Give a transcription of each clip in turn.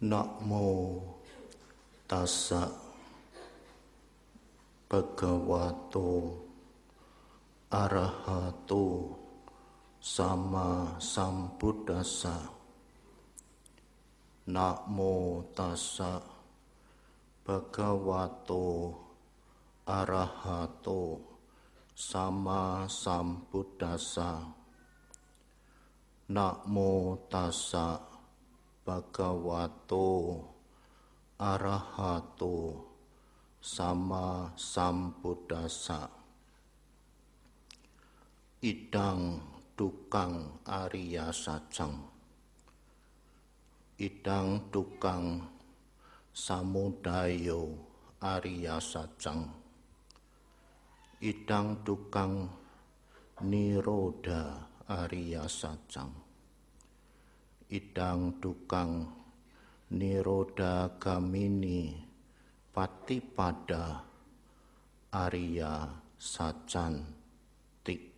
Namo tassa bhagavato arahato sama sambuddhassa. Namo tassa bhagavato arahato sama sambuddhassa. Namo tassa bhagavato arahato sama sambuddhassa. Idang tukang Arya Sajang. Idang tukang samudayo Arya Sajang. Idang tukang niroda Arya Sajang. Idang tukang niroda gamini patipada Arya Sajantik.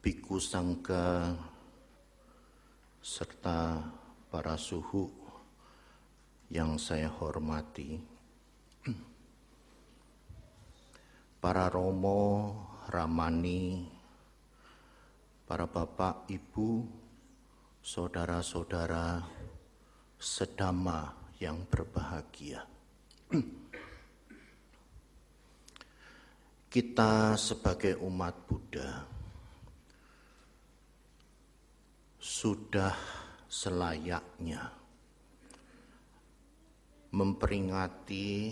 Bhikkhu Sangha serta para suhu yang saya hormati, para romo, ramani, para bapak, ibu, saudara-saudara, sedama yang berbahagia. Kita sebagai umat Buddha sudah selayaknya memperingati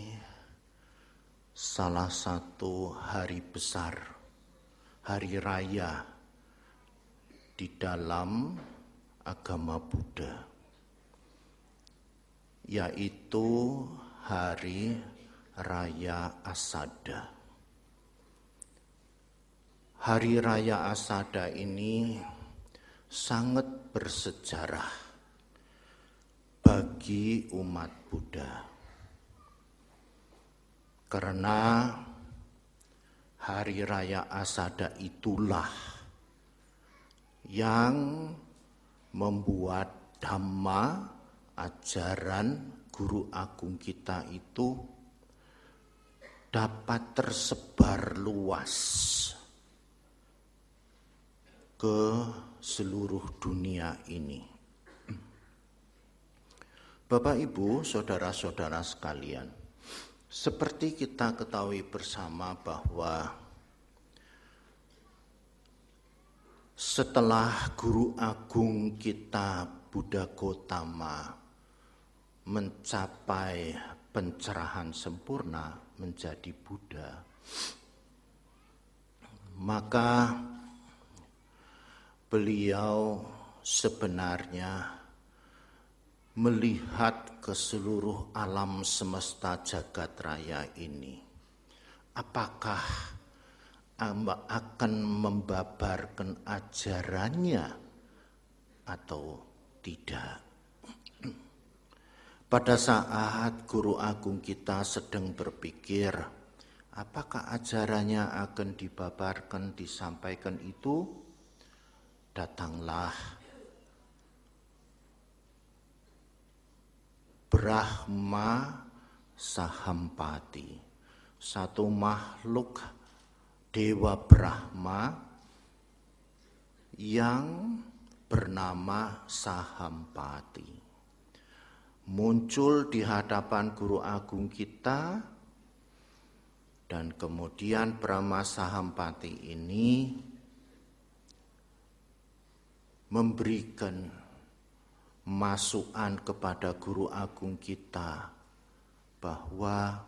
salah satu hari besar, hari raya di dalam agama Buddha, yaitu Hari Raya Asada. Hari Raya Asada ini sangat bersejarah bagi umat Buddha, karena Hari Raya Asada itulah yang membuat Dhamma, ajaran Guru Agung kita itu dapat tersebar luas ke seluruh dunia ini. Bapak, Ibu, saudara-saudara sekalian, seperti kita ketahui bersama bahwa setelah Guru Agung kita Buddha Gotama mencapai pencerahan sempurna menjadi Buddha, maka beliau sebenarnya melihat ke seluruh alam semesta jagat raya ini. Apakah akan membabarkan ajarannya atau tidak? Pada saat Guru Agung kita sedang berpikir, apakah ajarannya akan dibabarkan, disampaikan itu, datanglah Brahma Sahampati, satu makhluk Dewa Brahma yang bernama Sahampati. Muncul di hadapan Guru Agung kita, dan kemudian Brahma Sahampati ini memberikan masukan kepada Guru Agung kita bahwa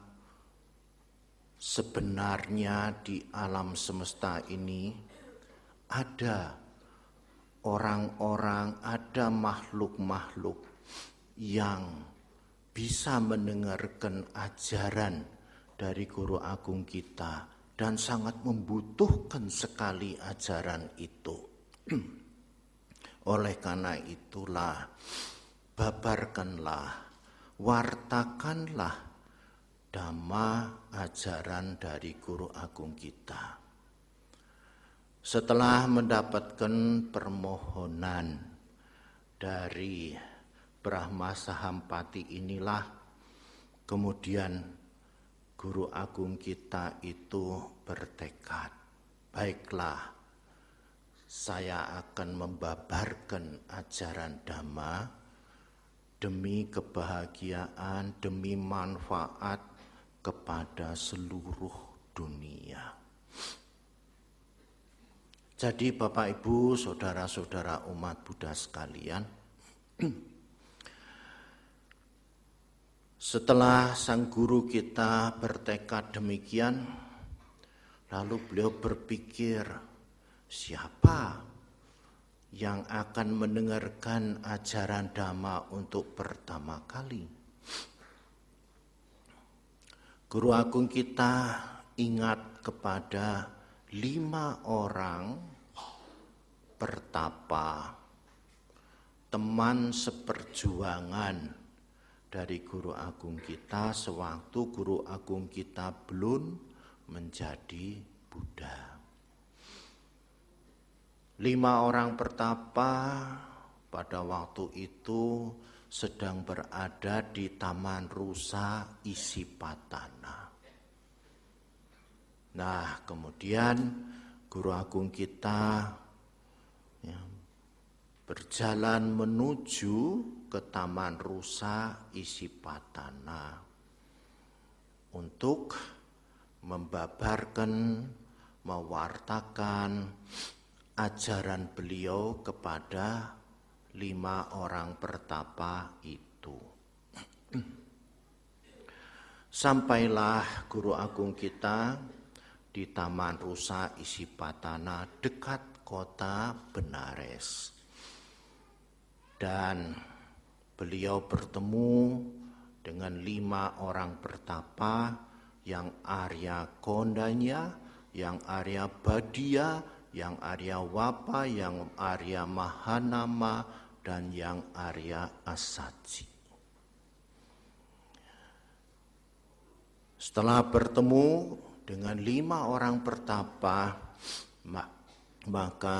sebenarnya di alam semesta ini ada orang-orang, ada makhluk-makhluk yang bisa mendengarkan ajaran dari Guru Agung kita dan sangat membutuhkan sekali ajaran itu. Oleh karena itulah, babarkanlah, wartakanlah dhamma ajaran dari guru agung kita. Setelah mendapatkan permohonan dari Brahma Sahampati inilah, kemudian guru agung kita itu bertekad, baiklah, saya akan membabarkan ajaran Dhamma demi kebahagiaan, demi manfaat kepada seluruh dunia. Jadi Bapak Ibu, saudara-saudara umat Buddha sekalian, setelah sang guru kita bertekad demikian, lalu beliau berpikir, siapa yang akan mendengarkan ajaran Dhamma untuk pertama kali? Guru agung kita ingat kepada 5 orang pertapa, teman seperjuangan dari guru agung kita sewaktu guru agung kita belum menjadi Buddha. 5 orang pertapa pada waktu itu sedang berada di Taman Rusa Isipatana. Nah, kemudian guru agung kita berjalan menuju ke Taman Rusa Isipatana untuk membabarkan, mewartakan ajaran beliau kepada 5 orang pertapa itu. Sampailah guru agung kita di Taman Rusa Isipatana dekat kota Benares. Dan beliau bertemu dengan 5 orang pertapa yang Arya Kondanya, yang Arya Badia, yang Arya Wapa, yang Arya Mahanama, dan yang Arya Asaji. Setelah bertemu dengan 5 orang pertapa, maka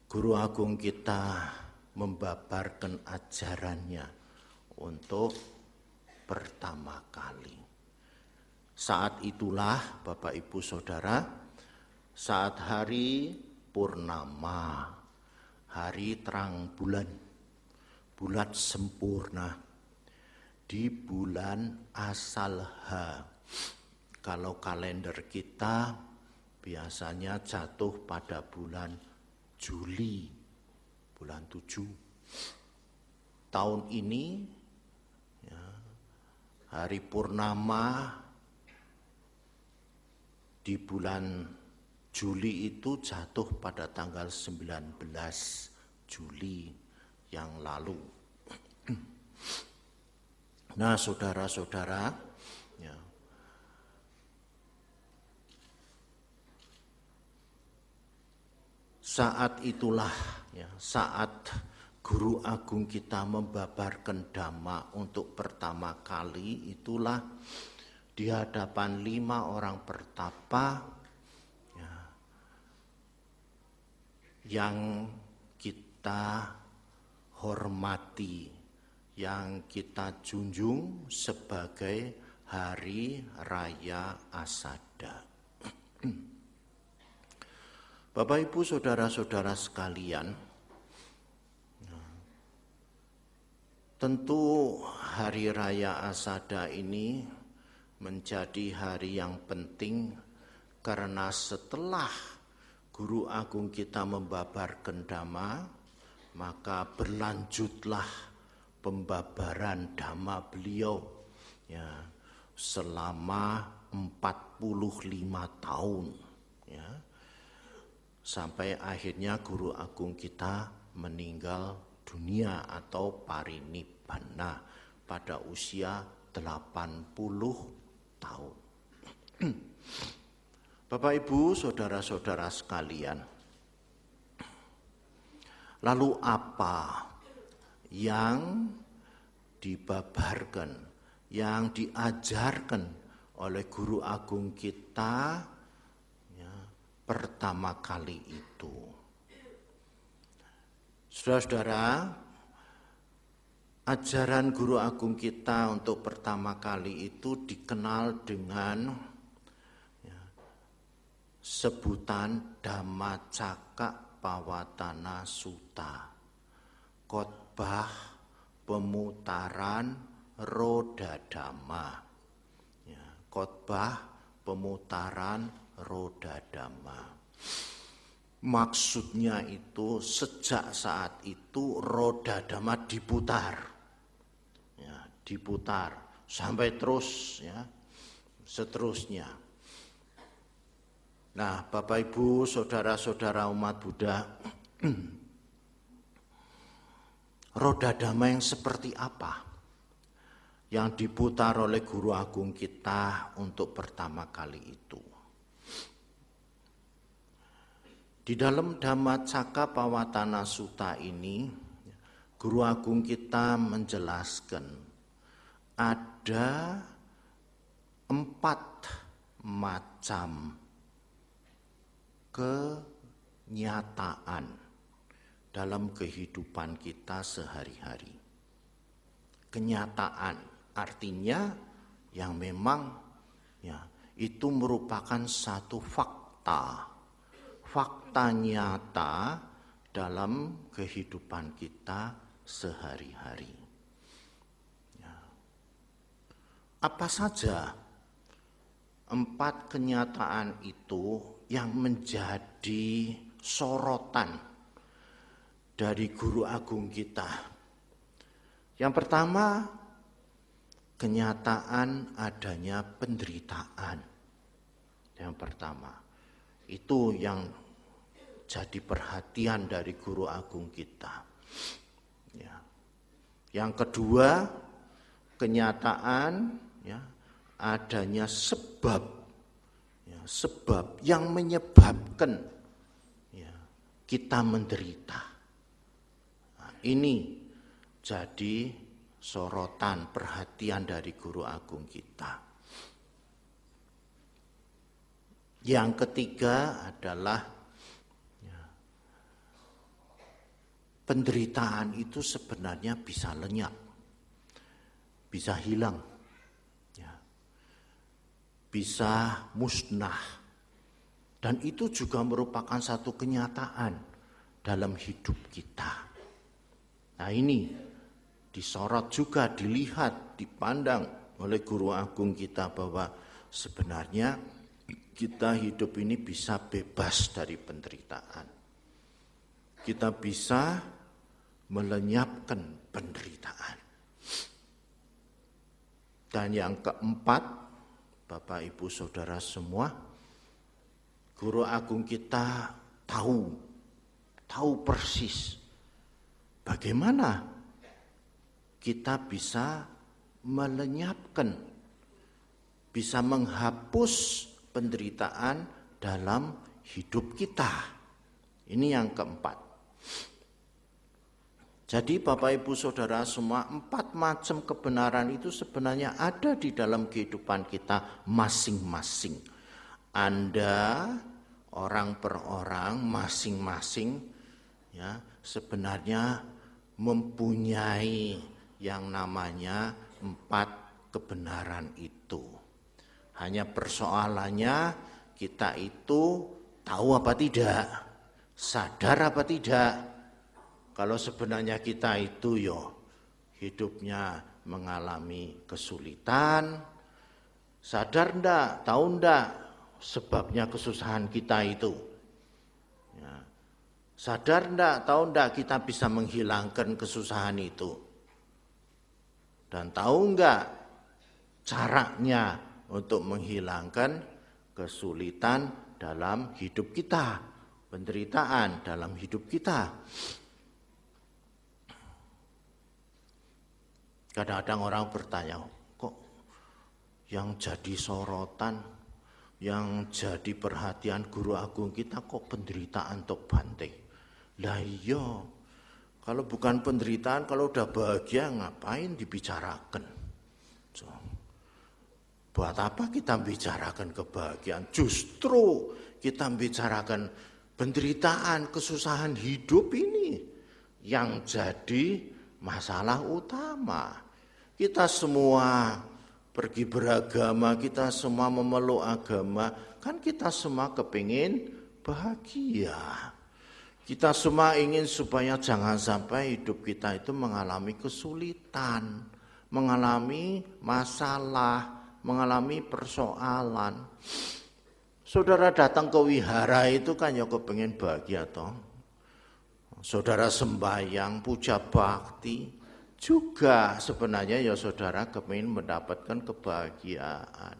guru agung kita membabarkan ajarannya untuk pertama kali. Saat itulah Bapak Ibu Saudara, saat hari purnama, hari terang bulan, bulan sempurna, di bulan Asalha. Kalau kalender kita biasanya jatuh pada bulan Juli, bulan 7. Tahun ini hari purnama di bulan Juli itu jatuh pada tanggal 19 Juli yang lalu. Nah, saudara-saudara, saat itulah, saat guru agung kita membabarkan Dhamma untuk pertama kali, itulah di hadapan 5 orang pertapa yang kita hormati, yang kita junjung sebagai Hari Raya Asada. Bapak Ibu saudara-saudara sekalian, tentu Hari Raya Asada ini menjadi hari yang penting karena setelah Guru Agung kita membabarkan Dhamma, maka berlanjutlah pembabaran Dhamma beliau selama 45 tahun. Sampai akhirnya Guru Agung kita meninggal dunia atau parinibbana pada usia 80 tahun. Bapak Ibu, saudara-saudara sekalian, Lalu apa yang dibabarkan, yang diajarkan oleh guru agung kita ya, pertama kali itu? Saudara-saudara, ajaran guru agung kita untuk pertama kali itu dikenal dengan ya, sebutan Dhammacakka Pawatana Sutta, khotbah pemutaran roda dhamma. Ya, khotbah pemutaran roda dhamma. Maksudnya itu sejak saat itu roda dhamma diputar, ya, diputar sampai terus, ya, seterusnya. Nah, Bapak Ibu, saudara-saudara umat Buddha, roda dhamma yang seperti apa yang diputar oleh guru agung kita untuk pertama kali itu? Di dalam Dhammacakka Pawatana Sutta ini, guru agung kita menjelaskan ada 4 macam kenyataan dalam kehidupan kita sehari-hari. Kenyataan artinya yang memang ya, itu merupakan satu fakta nyata dalam kehidupan kita sehari-hari. Ya. Apa saja 4 kenyataan itu yang menjadi sorotan dari guru agung kita? Yang pertama, kenyataan adanya penderitaan. Yang pertama, itu yang jadi perhatian dari guru agung kita. Ya. Yang kedua, kenyataan ya, adanya sebab, ya, sebab yang menyebabkan ya, kita menderita. Nah, ini jadi sorotan perhatian dari guru agung kita. Yang ketiga adalah penderitaan itu sebenarnya bisa lenyap, bisa hilang, ya, bisa musnah. Dan itu juga merupakan satu kenyataan dalam hidup kita. Nah ini disorot juga, dilihat, dipandang oleh guru agung kita bahwa sebenarnya kita hidup ini bisa bebas dari penderitaan. Kita bisa melenyapkan penderitaan. Dan yang keempat, Bapak Ibu Saudara semua, guru agung kita tahu persis bagaimana kita bisa melenyapkan, bisa menghapus penderitaan dalam hidup kita. Ini yang keempat. Jadi Bapak Ibu Saudara semua, 4 macam kebenaran itu sebenarnya ada di dalam kehidupan kita masing-masing. Anda orang per orang masing-masing ya sebenarnya mempunyai yang namanya 4 kebenaran itu. Hanya persoalannya kita itu tahu apa tidak, sadar apa tidak. Kalau sebenarnya kita itu hidupnya mengalami kesulitan, sadar ndak, tahu ndak sebabnya kesusahan kita itu. Ya. Sadar ndak, tahu ndak kita bisa menghilangkan kesusahan itu. Dan tahu nggak caranya untuk menghilangkan kesulitan dalam hidup kita, penderitaan dalam hidup kita. Kadang-kadang orang bertanya, kok yang jadi sorotan, yang jadi perhatian guru agung kita kok penderitaan tok Bante? Lah iya, Kalau bukan penderitaan, kalau udah bahagia ngapain dibicarakan? So, buat apa kita bicarakan kebahagiaan? Justru kita bicarakan penderitaan, kesusahan hidup ini yang jadi masalah utama. Kita semua pergi beragama, kita semua memeluk agama, kan kita semua kepingin bahagia. Kita semua ingin supaya jangan sampai hidup kita itu mengalami kesulitan, mengalami masalah, mengalami persoalan. Saudara datang ke wihara itu kan ya kepengen bahagia toh. Saudara sembahyang, puja bakti, juga sebenarnya ya saudara kepengen mendapatkan kebahagiaan.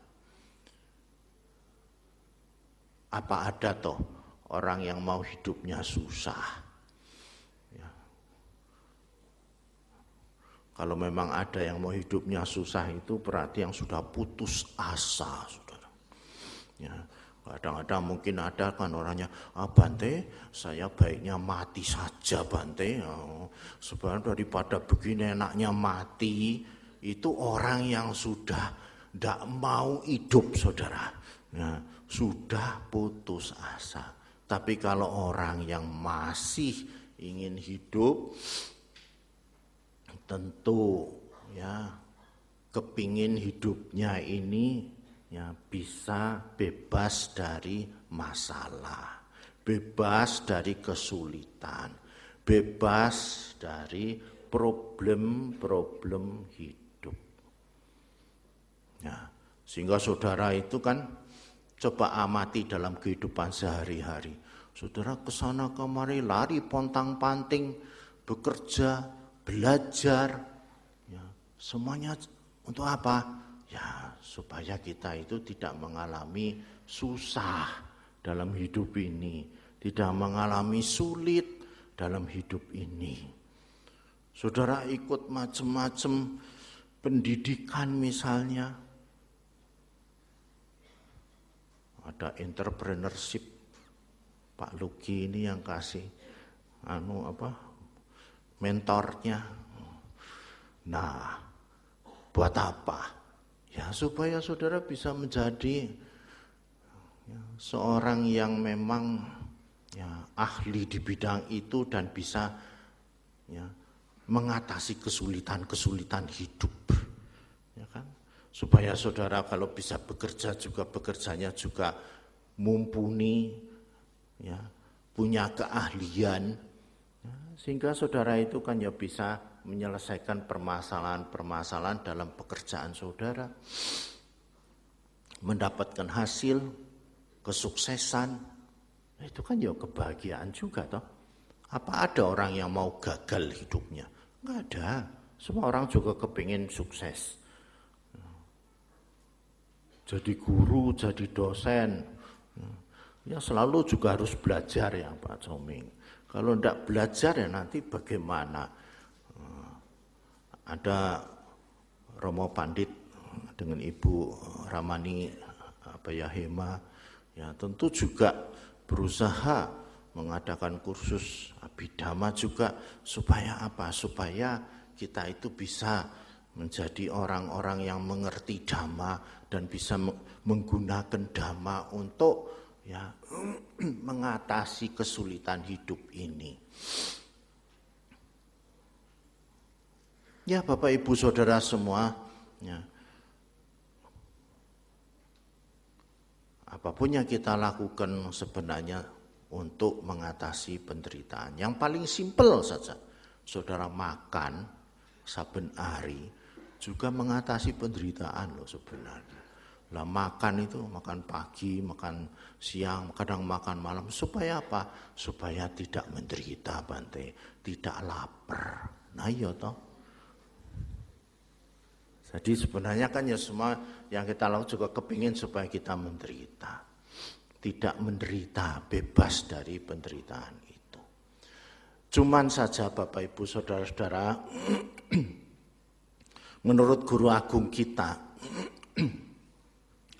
Apa ada toh orang yang mau hidupnya susah? Ya. Kalau memang ada yang mau hidupnya susah itu berarti yang sudah putus asa, saudara. Ya. Kadang-kadang mungkin ada kan orangnya, Bante, saya baiknya mati saja Bante. Sebenarnya daripada begini enaknya mati, itu orang yang sudah tidak mau hidup, saudara. Ya, sudah putus asa. Tapi kalau orang yang masih ingin hidup, tentu ya kepingin hidupnya ini ya bisa bebas dari masalah, bebas dari kesulitan, bebas dari problem-problem hidup. Ya, sehingga saudara itu kan coba amati dalam kehidupan sehari-hari. Saudara kesana kemari lari pontang-panting, bekerja, belajar, ya, semuanya untuk apa? Ya, supaya kita itu tidak mengalami susah dalam hidup ini, tidak mengalami sulit dalam hidup ini. Saudara ikut macam-macam pendidikan misalnya, ada entrepreneurship, Pak Luki ini yang kasih mentornya. Nah, buat apa? Ya supaya saudara bisa menjadi seorang yang memang ahli di bidang itu dan bisa mengatasi kesulitan-kesulitan hidup. Ya kan? Supaya saudara kalau bisa bekerja juga bekerjanya juga mumpuni, ya, punya keahlian, ya, sehingga saudara itu kan ya bisa menyelesaikan permasalahan-permasalahan dalam pekerjaan saudara, mendapatkan hasil, kesuksesan, itu kan ya kebahagiaan juga toh. Apa ada orang yang mau gagal hidupnya? Enggak ada, semua orang juga kepingin sukses. Jadi guru, jadi dosen, ya selalu juga harus belajar ya Pak Coming. Kalau enggak belajar ya nanti bagaimana? Ada Romo Pandit dengan Ibu Ramani Hema, ya tentu juga berusaha mengadakan kursus abhidhamma juga supaya apa? Supaya kita itu bisa menjadi orang-orang yang mengerti dhamma dan bisa menggunakan dhamma untuk ya mengatasi kesulitan hidup ini. Ya Bapak Ibu Saudara semua, ya, apapun yang kita lakukan sebenarnya untuk mengatasi penderitaan. Yang paling simpel saja, saudara makan saben hari juga mengatasi penderitaan loh sebenarnya. Lah makan itu makan pagi, makan siang, kadang makan malam supaya apa? Supaya tidak menderita Bante, tidak lapar. Nah iya toh. Jadi sebenarnya kan ya semua yang kita lakukan juga kepingin supaya kita menderita. Tidak menderita, bebas dari penderitaan itu. Cuman saja Bapak Ibu Saudara-saudara, menurut guru agung kita,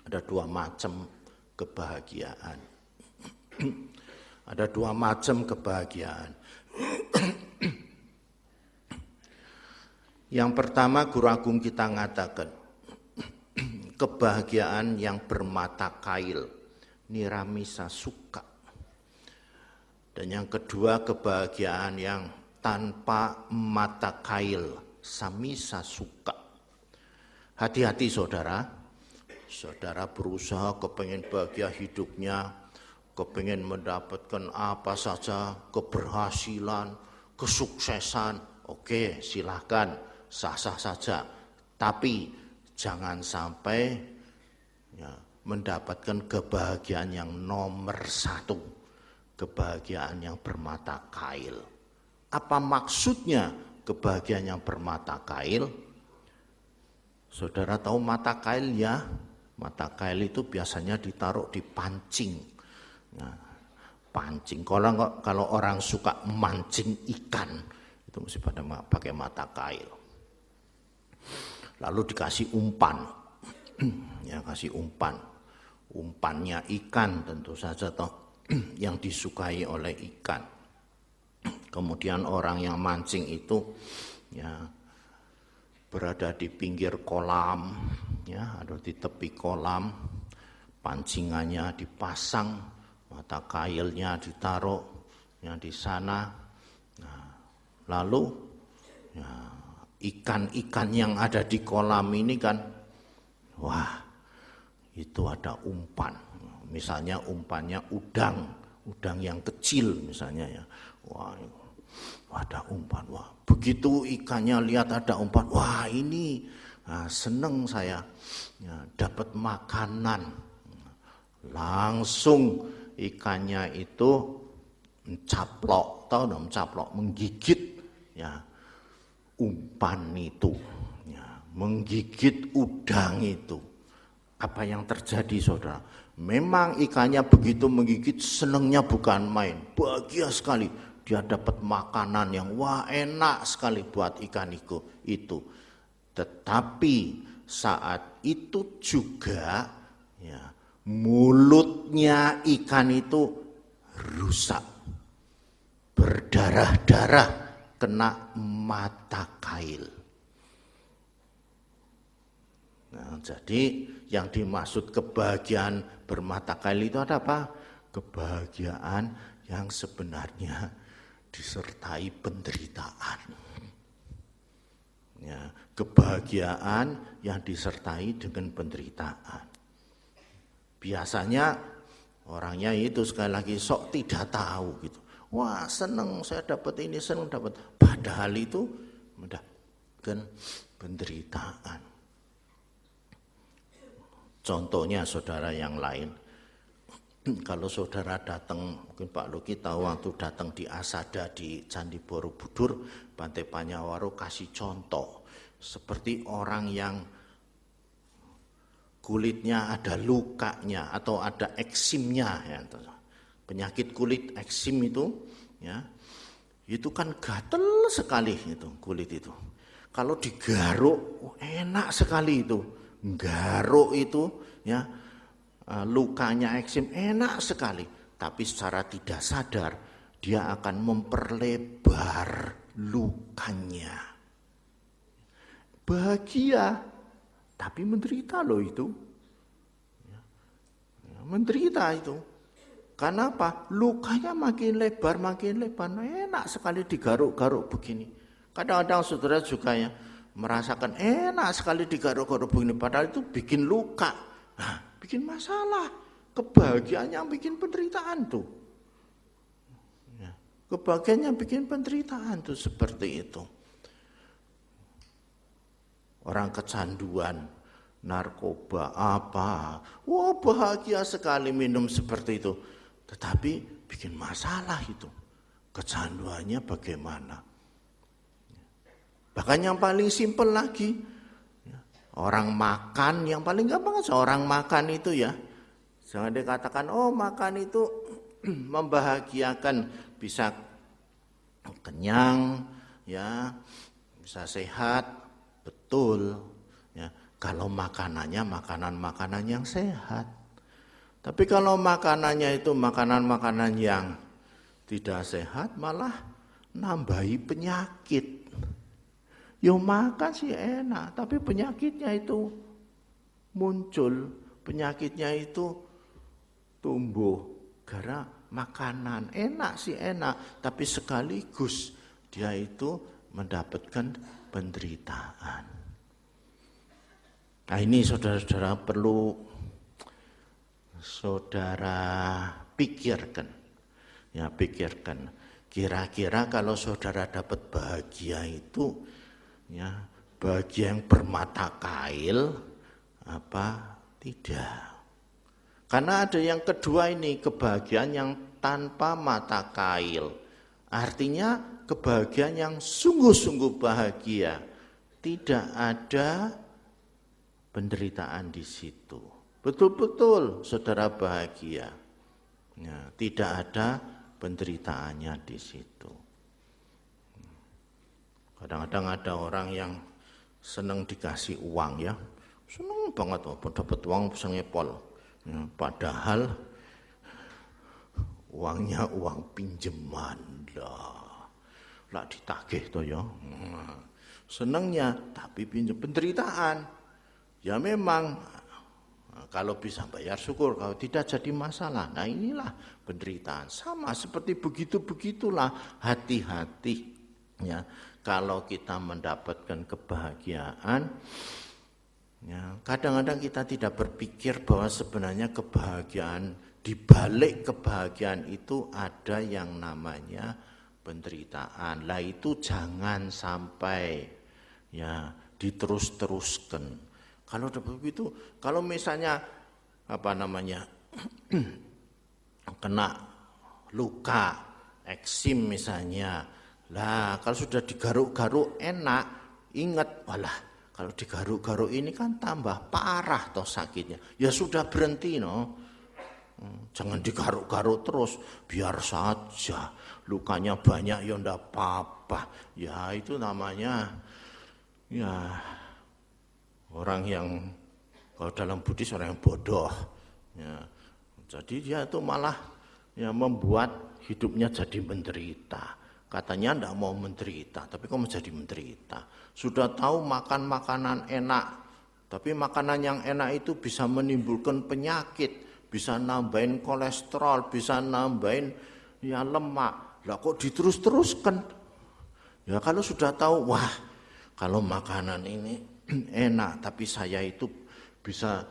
ada dua macam kebahagiaan. Ada dua macam kebahagiaan. Yang pertama Guru Agung kita ngatakan, kebahagiaan yang bermata kail, niramisa suka. Dan yang kedua kebahagiaan yang tanpa mata kail, samisa suka. Hati-hati saudara, saudara berusaha kepengen bahagia hidupnya, kepengen mendapatkan apa saja, keberhasilan, kesuksesan, oke silahkan, sah-sah saja. Tapi jangan sampai ya, mendapatkan kebahagiaan yang nomor satu, kebahagiaan yang bermata kail. Apa maksudnya kebahagiaan yang bermata kail? Saudara tahu mata kail ya? Mata kail itu biasanya ditaruh di pancing. Nah, pancing. Kalau orang suka mancing ikan, itu mesti pada pakai mata kail. Lalu dikasih umpan, ya kasih umpan. Umpannya ikan tentu saja toh yang disukai oleh ikan. Kemudian orang yang mancing itu ya berada di pinggir kolam, ya ada di tepi kolam, pancingannya dipasang, mata kailnya ditaruh yang di sana. Nah, lalu ya, ikan-ikan yang ada di kolam ini kan, wah itu ada umpan. Misalnya umpannya udang yang kecil misalnya ya. Wah, ada umpan. Wah, begitu ikannya lihat ada umpan, wah ini seneng saya ya, dapat makanan. Langsung ikannya itu mencaplok, tahu dong mencaplok, menggigit ya umpan itu, ya, menggigit udang itu. Apa yang terjadi saudara? Memang ikannya begitu menggigit senengnya bukan main, bahagia sekali. Dia dapat makanan yang wah enak sekali buat ikan itu. Tetapi saat itu juga ya, mulutnya ikan itu rusak, berdarah-darah, kena mata kail. Nah, jadi yang dimaksud kebahagiaan bermata kail itu ada apa? Kebahagiaan yang sebenarnya disertai penderitaan. Ya, kebahagiaan yang disertai dengan penderitaan. Biasanya orangnya itu sekali lagi sok tidak tahu gitu. Wah seneng saya dapat ini, seneng dapat. Padahal itu mendapatkan penderitaan. Contohnya saudara yang lain. Kalau saudara datang, mungkin Pak Luki tahu waktu datang di Asada di Candi Borobudur, Bante Panyawaro kasih contoh. Seperti orang yang kulitnya ada lukanya atau ada eksimnya. Ya, penyakit kulit eksim itu, ya, itu kan gatel sekali itu kulit itu. Kalau digaruk, enak sekali itu. Garuk itu, ya. Lukanya eksim enak sekali, tapi secara tidak sadar dia akan memperlebar lukanya. Bahagia, tapi menderita loh itu. Menderita itu. Karena apa? Lukanya makin lebar, enak sekali digaruk-garuk begini. Kadang-kadang saudara juga ya merasakan enak sekali digaruk-garuk begini, padahal itu bikin luka. Nah, bikin masalah, kebahagiaan yang bikin penderitaan tuh. Ya, kebahagiaan yang bikin penderitaan tuh seperti itu. Orang kecanduan, narkoba apa, wah bahagia sekali minum seperti itu. Tetapi bikin masalah itu, kecanduannya bagaimana. Bahkan yang paling simpel lagi, orang makan yang paling gampang aja orang makan itu ya. Jangan dikatakan oh makan itu membahagiakan, bisa kenyang ya, bisa sehat, betul ya. Kalau makanannya makanan-makanan yang sehat. Tapi kalau makanannya itu makanan-makanan yang tidak sehat malah nambahi penyakit. Ya makan sih enak, tapi penyakitnya itu muncul, penyakitnya itu tumbuh gara makanan. Enak sih enak, tapi sekaligus dia itu mendapatkan penderitaan. Nah ini saudara-saudara perlu saudara pikirkan. Ya pikirkan. Kira-kira kalau saudara dapat bahagia itu, ya bahagia yang bermata kail apa tidak? Karena ada yang kedua ini, kebahagiaan yang tanpa mata kail. Artinya kebahagiaan yang sungguh-sungguh bahagia. Tidak ada penderitaan di situ. Betul-betul saudara bahagia. Ya, tidak ada penderitaannya di situ. Kadang-kadang ada orang yang senang dikasih uang ya. Senang banget dapat uang bisa ngepol. Ya, padahal uangnya uang pinjaman lah ditagih toh ya. Senangnya tapi pinjam penderitaan. Ya memang kalau bisa bayar syukur, kalau tidak jadi masalah. Nah inilah penderitaan. Sama seperti begitulah hati-hati ya. Kalau kita mendapatkan kebahagiaan, ya, kadang-kadang kita tidak berpikir bahwa sebenarnya kebahagiaan, di balik kebahagiaan itu ada yang namanya penderitaan. Lah itu jangan sampai ya diterus-teruskan. Kalau begitu, kalau misalnya kena luka, eksim misalnya, lah kalau sudah digaruk-garuk enak, ingat, walah kalau digaruk-garuk ini kan tambah parah toh sakitnya. Ya sudah berhenti no. Jangan digaruk-garuk terus, biar saja lukanya banyak ya ndak apa-apa. Ya itu namanya ya orang yang kalau dalam Buddhis orang yang bodoh. Ya. Jadi dia itu malah ya membuat hidupnya jadi menderita. Katanya ndak mau menderita, tapi kok menjadi menderita. Sudah tahu makan makanan enak, tapi makanan yang enak itu bisa menimbulkan penyakit, bisa nambahin kolesterol, bisa nambahin ya lemak. Lah kok diterus-teruskan? Ya kalau sudah tahu, wah kalau makanan ini enak, tapi saya itu bisa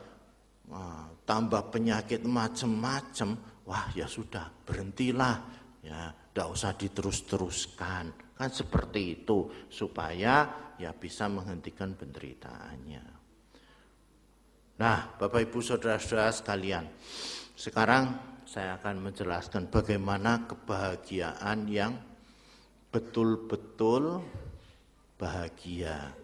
tambah penyakit macam-macam. Wah ya sudah, berhentilah. Ya, tidak usah diterus-teruskan. Kan seperti itu, supaya ya bisa menghentikan penderitaannya. Nah, Bapak Ibu Saudara-saudara sekalian, sekarang saya akan menjelaskan bagaimana kebahagiaan yang betul-betul bahagia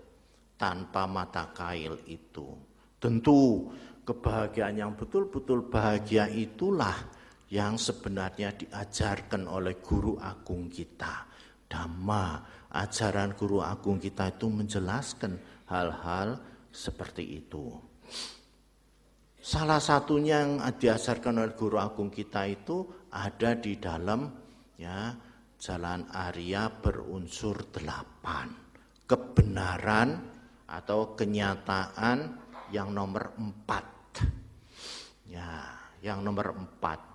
tanpa mata kail itu. Tentu kebahagiaan yang betul-betul bahagia itulah yang sebenarnya diajarkan oleh guru agung kita. Dhamma, ajaran guru agung kita itu menjelaskan hal-hal seperti itu. Salah satunya yang diajarkan oleh guru agung kita itu ada di dalam ya Jalan Arya berunsur 8. Kebenaran atau kenyataan yang nomor 4. Ya, yang nomor 4.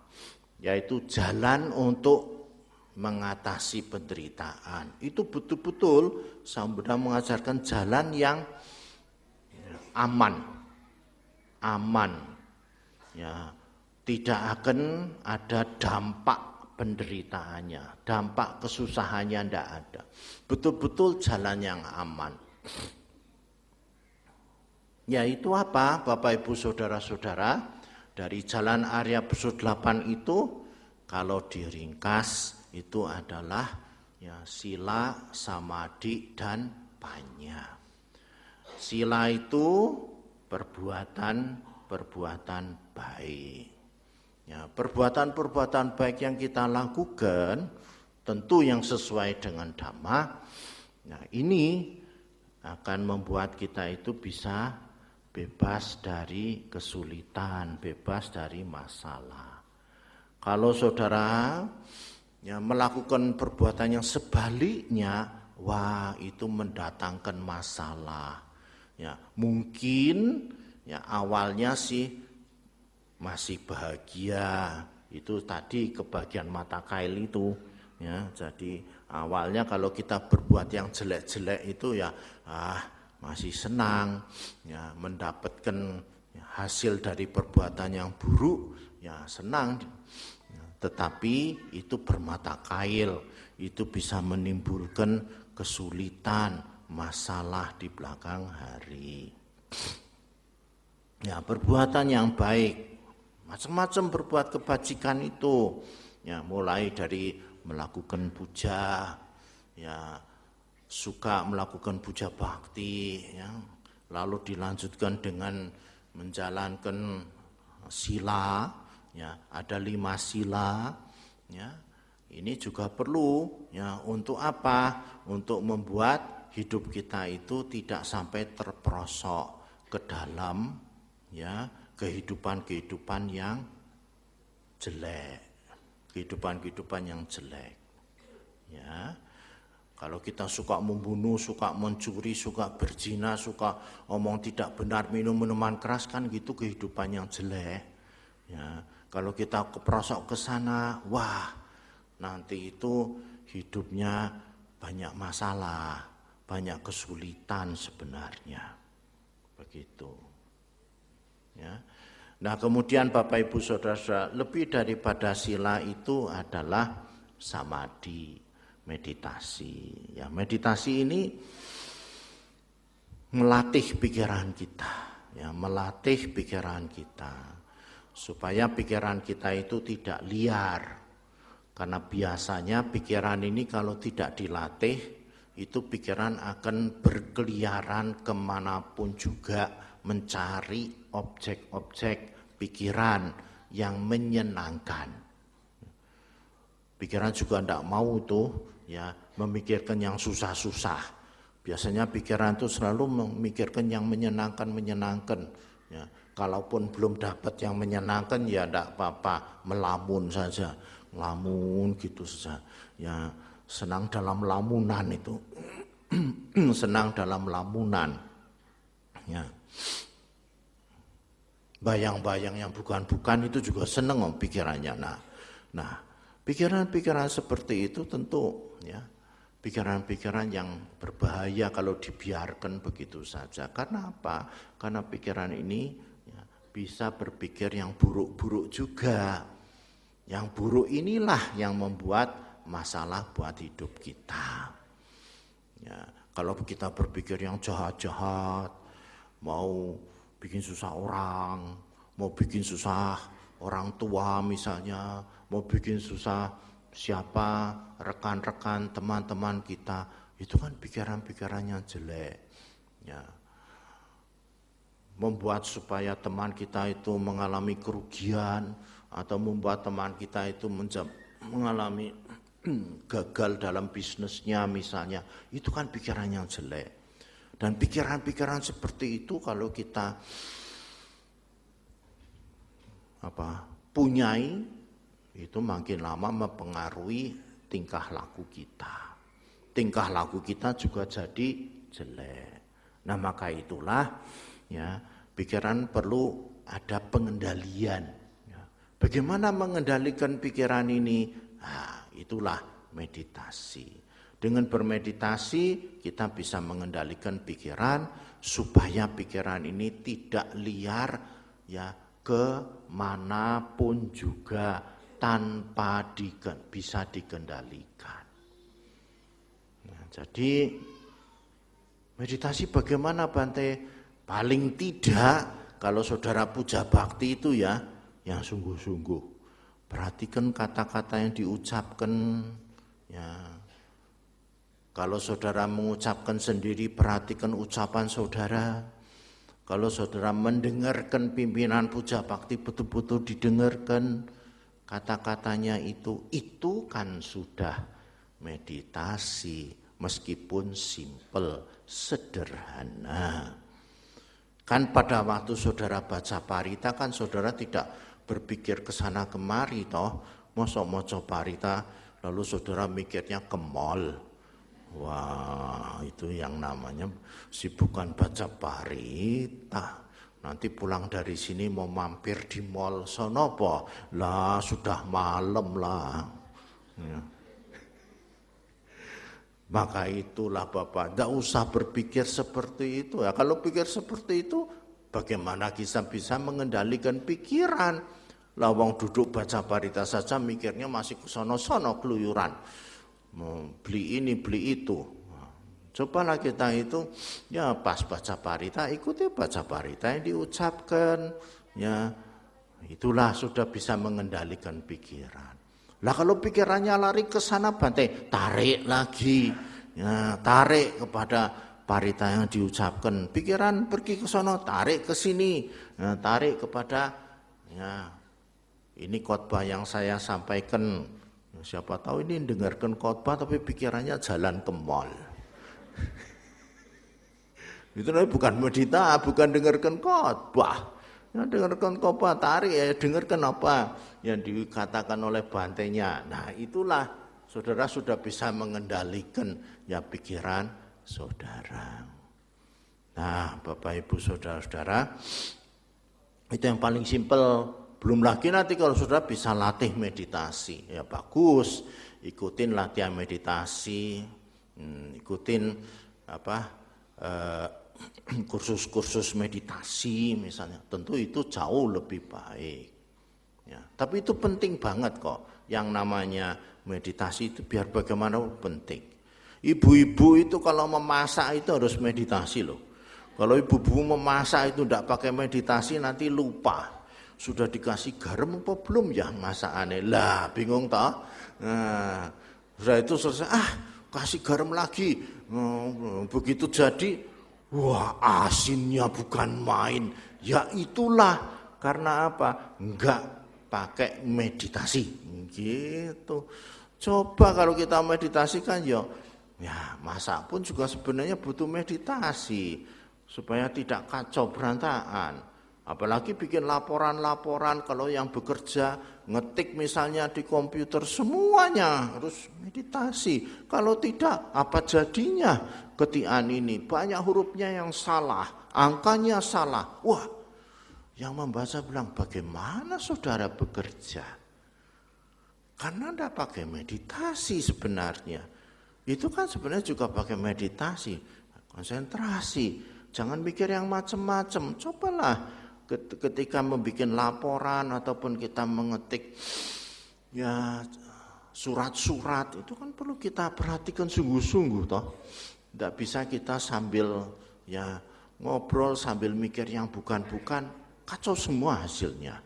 Yaitu jalan untuk mengatasi penderitaan. Itu betul-betul Sang Buddha mengajarkan jalan yang aman. Ya, tidak akan ada dampak penderitaannya, dampak kesusahannya tidak ada. Betul-betul jalan yang aman. Yaitu apa, Bapak Ibu Saudara-saudara? Dari Jalan Arya berunsur 8 itu, kalau diringkas itu adalah ya, sila, samadhi, dan panya. Sila itu perbuatan baik. Ya, perbuatan-perbuatan baik yang kita lakukan tentu yang sesuai dengan Dhamma. Nah, ini akan membuat kita itu bisa bebas dari kesulitan, bebas dari masalah. Kalau saudara ya, melakukan perbuatan yang sebaliknya, wah itu mendatangkan masalah. Ya, mungkin ya awalnya sih masih bahagia, itu tadi kebahagiaan mata kail itu ya. Jadi awalnya kalau kita berbuat yang jelek-jelek itu ya masih senang ya, mendapatkan hasil dari perbuatan yang buruk ya senang. Tetapi itu bermata kail, itu bisa menimbulkan kesulitan, masalah di belakang hari. Ya, perbuatan yang baik, macam-macam berbuat kebajikan itu, ya mulai dari melakukan puja, ya suka melakukan puja bakti, ya, lalu dilanjutkan dengan menjalankan sila, ya ada 5 sila, ya ini juga perlu, ya untuk apa? Untuk membuat hidup kita itu tidak sampai terperosok ke dalam, ya kehidupan-kehidupan yang jelek, kehidupan-kehidupan yang jelek, ya. Kalau kita suka membunuh, suka mencuri, suka berzina, suka omong tidak benar, minum minuman keras, kan gitu kehidupan yang jelek. Ya, kalau kita keprosok ke sana, wah, nanti itu hidupnya banyak masalah, banyak kesulitan sebenarnya. Begitu. Ya. Nah, kemudian Bapak Ibu Saudara, lebih daripada sila itu adalah samadhi. Meditasi, ya meditasi ini melatih pikiran kita, ya melatih pikiran kita supaya pikiran kita itu tidak liar, karena biasanya pikiran ini kalau tidak dilatih itu pikiran akan berkeliaran kemanapun juga mencari objek-objek pikiran yang menyenangkan. Pikiran juga tidak mau tuh ya memikirkan yang susah-susah. Biasanya pikiran itu selalu memikirkan yang menyenangkan. Ya, kalaupun belum dapat yang menyenangkan ya tidak apa-apa, melamun saja, lamun gitu saja. Ya senang dalam lamunan itu, senang dalam lamunan. Ya, bayang-bayang yang bukan-bukan itu juga senang pikirannya. Nah. Pikiran-pikiran seperti itu tentu ya pikiran-pikiran yang berbahaya kalau dibiarkan begitu saja. Karena apa? Karena pikiran ini ya, bisa berpikir yang buruk-buruk juga. Yang buruk inilah yang membuat masalah buat hidup kita. Ya, kalau kita berpikir yang jahat-jahat, mau bikin susah orang, mau bikin susah orang tua misalnya, mau bikin susah siapa, rekan-rekan, teman-teman kita, itu kan pikiran-pikiran yang jelek. Ya. Membuat supaya teman kita itu mengalami kerugian, atau membuat teman kita itu mengalami gagal dalam bisnisnya misalnya, itu kan pikiran yang jelek. Dan pikiran-pikiran seperti itu kalau kita punyai, itu makin lama mempengaruhi tingkah laku kita. Tingkah laku kita juga jadi jelek. Nah maka itulah ya pikiran perlu ada pengendalian. Ya. Bagaimana mengendalikan pikiran ini? Nah, itulah meditasi. Dengan bermeditasi kita bisa mengendalikan pikiran supaya pikiran ini tidak liar ya ke manapun juga tanpa bisa dikendalikan. Nah, jadi meditasi bagaimana Bante? Paling tidak kalau saudara puja bakti itu ya yang sungguh-sungguh. Perhatikan kata-kata yang diucapkan ya. Kalau saudara mengucapkan sendiri, perhatikan ucapan saudara. Kalau saudara mendengarkan pimpinan puja bakti, betul-betul didengarkan kata-katanya itu kan sudah meditasi, meskipun simple, sederhana. Kan pada waktu saudara baca parita kan saudara tidak berpikir kesana kemari toh, mosok-mosok parita lalu saudara mikirnya ke mall. Wah, itu yang namanya sibukan baca parita. Nanti pulang dari sini mau mampir di mall sono apa? Lah sudah malam lah. Ya. Maka itulah Bapak, tidak usah berpikir seperti itu. Ya, kalau pikir seperti itu, bagaimana kita bisa mengendalikan pikiran? Lawang duduk baca parita saja mikirnya masih ke sono-sono keluyuran. Beli ini, beli itu. Cobalah kita itu, ya pas baca parita, ikuti baca parita yang diucapkan. Ya, itulah sudah bisa mengendalikan pikiran. Lah kalau pikirannya lari ke sana Bante, tarik lagi. Ya, tarik kepada parita yang diucapkan. Pikiran pergi ke sana, tarik ke sini. Ya, tarik kepada, ya ini khotbah yang saya sampaikan. Siapa tahu ini dengarkan khotbah tapi pikirannya jalan ke mall. Itu bukan meditasi, bukan dengarkan khotbah. Ya, dengarkan khotbah, tarik ya, dengarkan apa yang dikatakan oleh bantenya. Nah, itulah saudara sudah bisa mengendalikan ya pikiran saudara. Nah, Bapak Ibu saudara-saudara, itu yang paling simpel. Belum lagi nanti kalau saudara bisa latih meditasi, ya bagus. Ikutin latihan meditasi, ikutin kursus-kursus meditasi misalnya. Tentu itu jauh lebih baik. Ya, tapi itu penting banget kok. Yang namanya meditasi itu biar bagaimanapun penting. Ibu-ibu itu kalau memasak itu harus meditasi loh. Kalau ibu-ibu memasak itu tidak pakai meditasi nanti lupa. Sudah dikasih garam apa belum ya masakannya? Lah bingung toh. Nah, sudah itu selesai, kasih garam lagi. Begitu jadi, wah asinnya bukan main. Ya itulah karena apa? Enggak pakai meditasi. Gitu. Coba kalau kita meditasi kan ya masak pun juga sebenarnya butuh meditasi supaya tidak kacau berantakan. Apalagi bikin laporan-laporan kalau yang bekerja ngetik misalnya di komputer semuanya harus meditasi. Kalau tidak apa jadinya ketikan ini banyak hurufnya yang salah, angkanya salah. Wah, yang membaca bilang bagaimana saudara bekerja? Karena tidak pakai meditasi sebenarnya. Itu kan sebenarnya juga pakai meditasi, konsentrasi. Jangan mikir yang macam-macam. Cobalah ketika membuat laporan ataupun kita mengetik ya surat-surat itu kan perlu kita perhatikan sungguh-sungguh toh. Tidak bisa kita sambil ya ngobrol sambil mikir yang bukan-bukan, kacau semua hasilnya.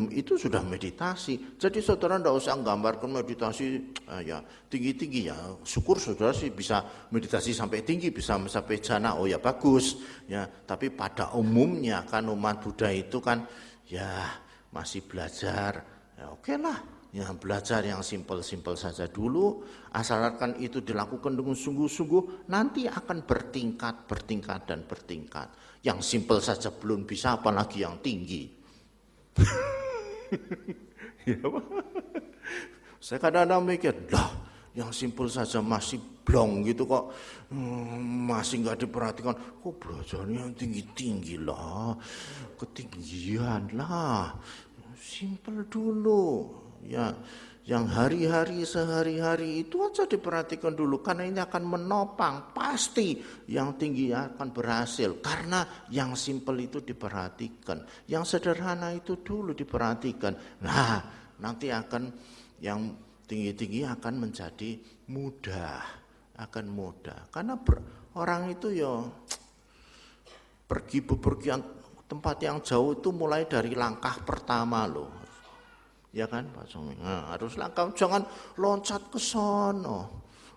Itu sudah meditasi. Jadi saudara tidak usah gambarkan meditasi ya tinggi-tinggi ya. Syukur saudara sih bisa meditasi sampai tinggi, bisa sampai jana. Oh ya bagus ya. Tapi pada umumnya kan umat Buddha itu kan ya masih belajar. Ya oke lah. Ya belajar yang simpel-simpel saja dulu. Asalkan itu dilakukan dengan sungguh-sungguh, nanti akan bertingkat dan bertingkat. Yang simpel saja belum bisa, apalagi yang tinggi. Ya, saya kadang-kadang mikir, yang simpel saja masih blong gitu kok, masih nggak diperhatikan. Kok belajarnya yang tinggi-tinggi lah, ketinggian lah, simpel dulu. Ya, yang hari-hari sehari-hari itu aja diperhatikan dulu karena ini akan menopang, pasti yang tinggi akan berhasil karena yang simpel itu diperhatikan, yang sederhana itu dulu diperhatikan. Nah, nanti akan yang tinggi-tinggi akan menjadi mudah, karena orang itu ya pergi bepergian tempat yang jauh itu mulai dari langkah pertama loh. Ya kan Pak Soming, harus langkah, jangan loncat ke sana.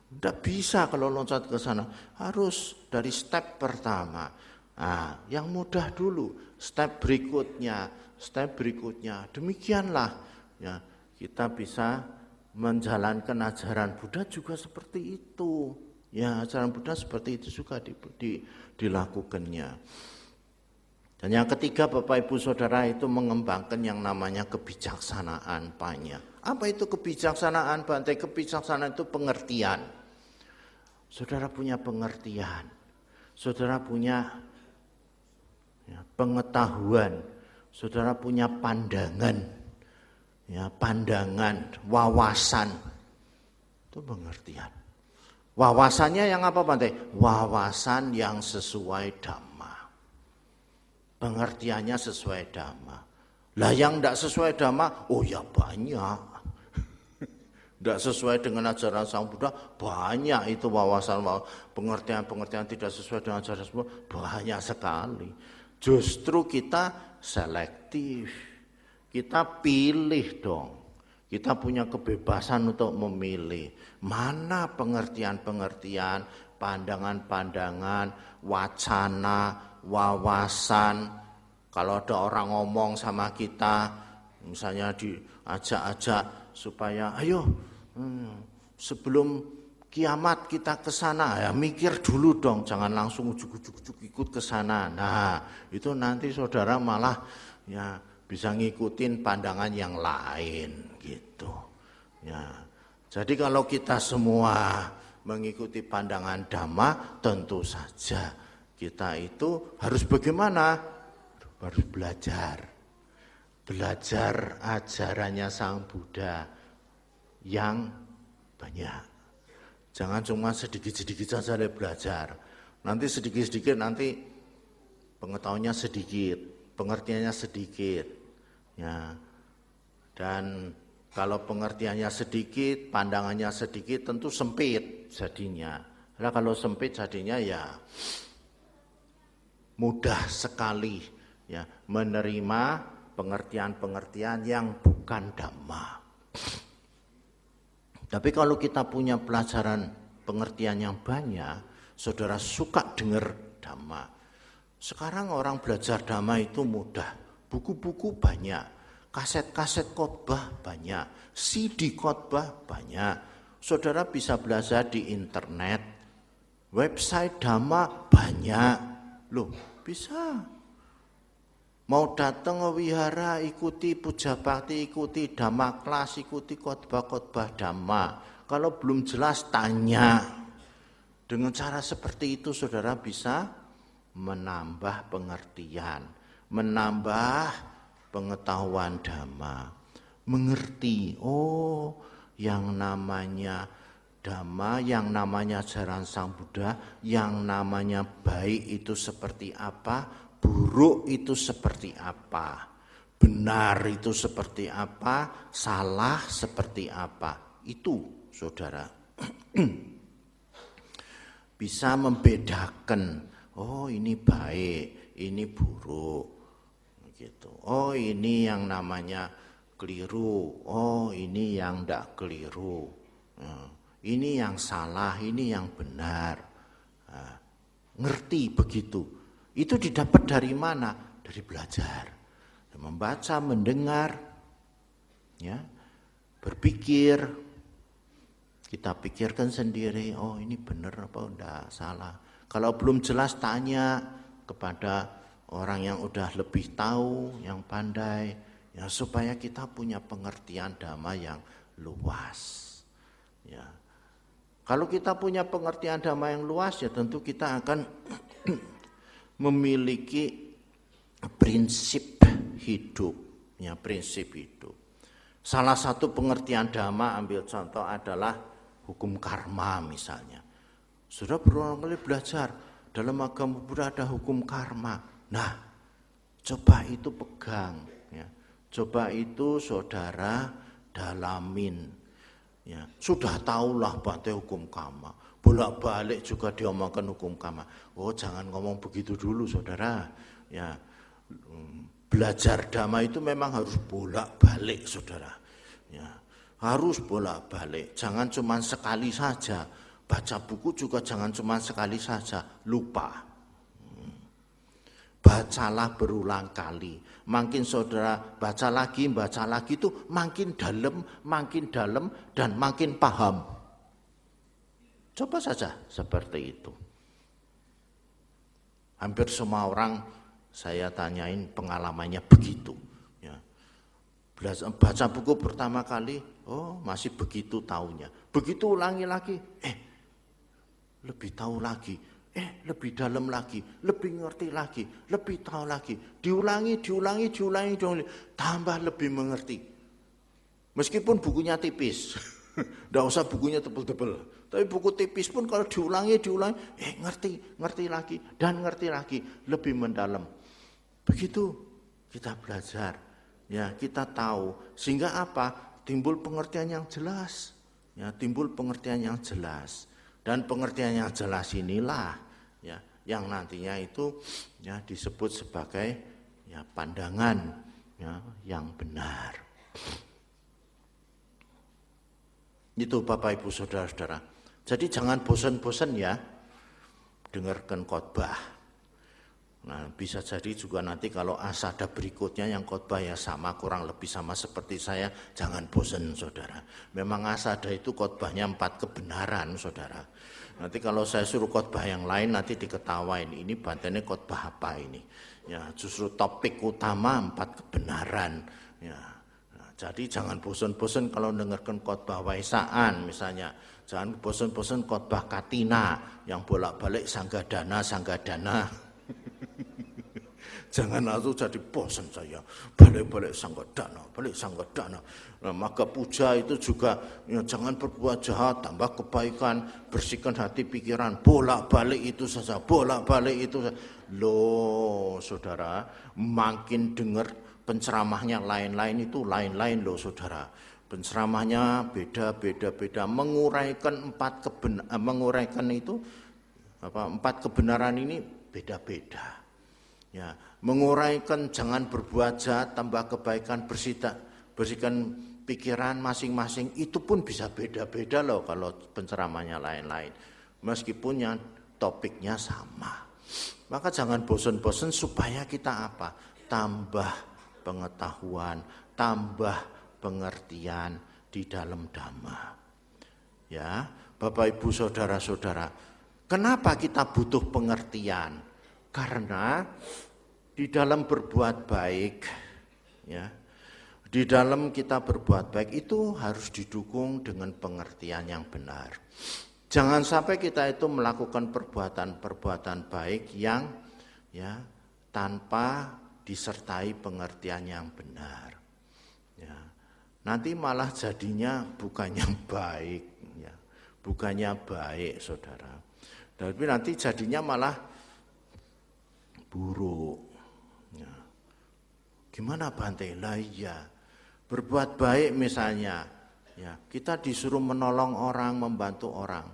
Tidak bisa kalau loncat ke sana, harus dari step pertama. Nah, yang mudah dulu, step berikutnya. Demikianlah ya kita bisa menjalankan ajaran Buddha juga seperti itu. Ya, ajaran Buddha seperti itu juga dilakukannya. Dan yang ketiga Bapak Ibu Saudara itu mengembangkan yang namanya kebijaksanaan panya. Apa itu kebijaksanaan Bante? Kebijaksanaan itu pengertian. saudara punya pengertian, saudara punya pengetahuan, saudara punya pandangan, wawasan, itu pengertian. Wawasannya yang apa Bante? Wawasan yang sesuai Dhamma. Pengertiannya sesuai Dhamma. Lah yang tidak sesuai Dhamma, oh ya banyak. Tidak sesuai dengan ajaran Sang Buddha, banyak itu wawasan, pengertian-pengertian tidak sesuai dengan ajaran Sang Buddha, banyak sekali. Justru kita selektif, kita pilih dong. Kita punya kebebasan untuk memilih mana pengertian-pengertian, pandangan-pandangan, wacana, wawasan. Kalau ada orang ngomong sama kita, misalnya diajak-ajak supaya ayo sebelum kiamat kita ke sana, ya mikir dulu dong, jangan langsung ujuk-ujuk ikut ke sana. Nah, itu nanti saudara malah ya bisa ngikutin pandangan yang lain gitu. Ya. Jadi kalau kita semua mengikuti pandangan Dhamma, tentu saja kita itu harus bagaimana? Harus belajar. Belajar ajarannya Sang Buddha yang banyak. Jangan cuma sedikit-sedikit saja belajar. Nanti sedikit-sedikit nanti pengetahuannya sedikit, pengertiannya sedikit. Ya. Dan kalau pengertiannya sedikit, pandangannya sedikit, tentu sempit jadinya. Nah, kalau sempit jadinya ya mudah sekali ya menerima pengertian-pengertian yang bukan Dhamma. Tapi kalau kita punya pelajaran pengertian yang banyak, saudara suka dengar Dhamma. Sekarang orang belajar Dhamma itu mudah. Buku-buku banyak, kaset-kaset khotbah banyak, CD khotbah banyak. Saudara bisa belajar di internet, website Dhamma banyak. Loh, bisa. Mau datang ke wihara, ikuti puja bakti, ikuti Dhamma kelas, ikuti khotbah-khotbah Dhamma. Kalau belum jelas tanya. Dengan cara seperti itu saudara bisa menambah pengertian, menambah pengetahuan Dhamma. Mengerti, oh yang namanya Dhamma, yang namanya ajaran Sang Buddha, yang namanya baik itu seperti apa, buruk itu seperti apa, benar itu seperti apa, salah seperti apa. Itu saudara bisa membedakan, oh ini baik, ini buruk gitu. Oh ini yang namanya keliru, oh ini yang tidak keliru, ini yang salah, ini yang benar. Nah, ngerti begitu. Itu didapat dari mana? Dari belajar, membaca, mendengar, ya, berpikir. Kita pikirkan sendiri, oh ini benar apa enggak, salah. Kalau belum jelas tanya kepada orang yang udah lebih tahu, yang pandai, ya supaya kita punya pengertian Dhamma yang luas. Ya. Kalau kita punya pengertian Dhamma yang luas, ya tentu kita akan memiliki prinsip hidup, ya prinsip hidup. Salah satu pengertian Dhamma, ambil contoh adalah hukum karma misalnya. Sudah berulang kali belajar dalam agama Buddha ada hukum karma. Nah, coba itu pegang, ya. Coba itu saudara dalamin. Ya, sudah tahulah Bante hukum karma. Bolak-balik juga diomongkan hukum karma. Oh, jangan ngomong begitu dulu saudara. Ya, belajar Dhamma itu memang harus bolak-balik saudara. Ya. Harus bolak-balik, jangan cuma sekali saja. Baca buku juga jangan cuma sekali saja, lupa. Bacalah berulang kali. Makin saudara baca lagi itu makin dalam dan makin paham. Coba saja seperti itu. Hampir semua orang saya tanyain pengalamannya begitu. Ya. Baca buku pertama kali, oh masih begitu taunya. Begitu ulangi lagi, lebih tahu lagi, lebih dalam lagi, lebih ngerti lagi, lebih tahu lagi, diulangi, tambah lebih mengerti. Meskipun bukunya tipis, tidak usah bukunya tebel-tebel, tapi buku tipis pun kalau diulangi, ngerti lagi, dan ngerti lagi, lebih mendalam. Begitu kita belajar, ya kita tahu, sehingga apa? Timbul pengertian yang jelas, ya timbul pengertian yang jelas, dan pengertian yang jelas inilah, ya yang nantinya itu ya disebut sebagai ya pandangan ya yang benar. Itu Bapak Ibu Saudara-saudara. Jadi jangan bosan-bosan ya dengarkan khotbah. Nah, bisa jadi juga nanti kalau asada berikutnya yang khotbah ya sama, kurang lebih sama seperti saya, jangan bosan saudara. Memang asada itu khotbahnya 4 kebenaran saudara. Nanti kalau saya suruh khotbah yang lain nanti diketawain, ini bantennya khotbah apa ini? Ya, justru topik utama 4 kebenaran. Ya. Jadi jangan bosan-bosan kalau dengarkan khotbah Waisaan misalnya. Jangan bosan-bosan khotbah Katina yang bolak-balik sanggadana. Jangan langsung jadi bosan saya. Balik sanggadana. Nah, maka puja itu juga ya, jangan berbuat jahat, tambah kebaikan, bersihkan hati pikiran. Bolak-balik itu saja. Loh saudara, makin dengar penceramahnya lain-lain itu lain-lain loh saudara. Penceramahnya beda-beda, menguraikan 4 kebenaran ini beda-beda. Ya, menguraikan jangan berbuat jahat, tambah kebaikan, bersihkan pikiran masing-masing itu pun bisa beda-beda loh kalau penceramahnya lain-lain. Meskipun yang topiknya sama. Maka jangan bosan-bosan supaya kita apa? Tambah pengetahuan, tambah pengertian di dalam Dhamma. Ya, Bapak Ibu Saudara-saudara, kenapa kita butuh pengertian? Karena di dalam berbuat baik, ya, di dalam kita berbuat baik itu harus didukung dengan pengertian yang benar. Jangan sampai kita itu melakukan perbuatan baik yang ya tanpa disertai pengertian yang benar. Ya. Nanti malah jadinya bukannya baik, ya. Bukannya baik, saudara. Tapi nanti jadinya malah buruk. Ya. Gimana Bante? Lah iya, berbuat baik misalnya, ya kita disuruh menolong orang, membantu orang.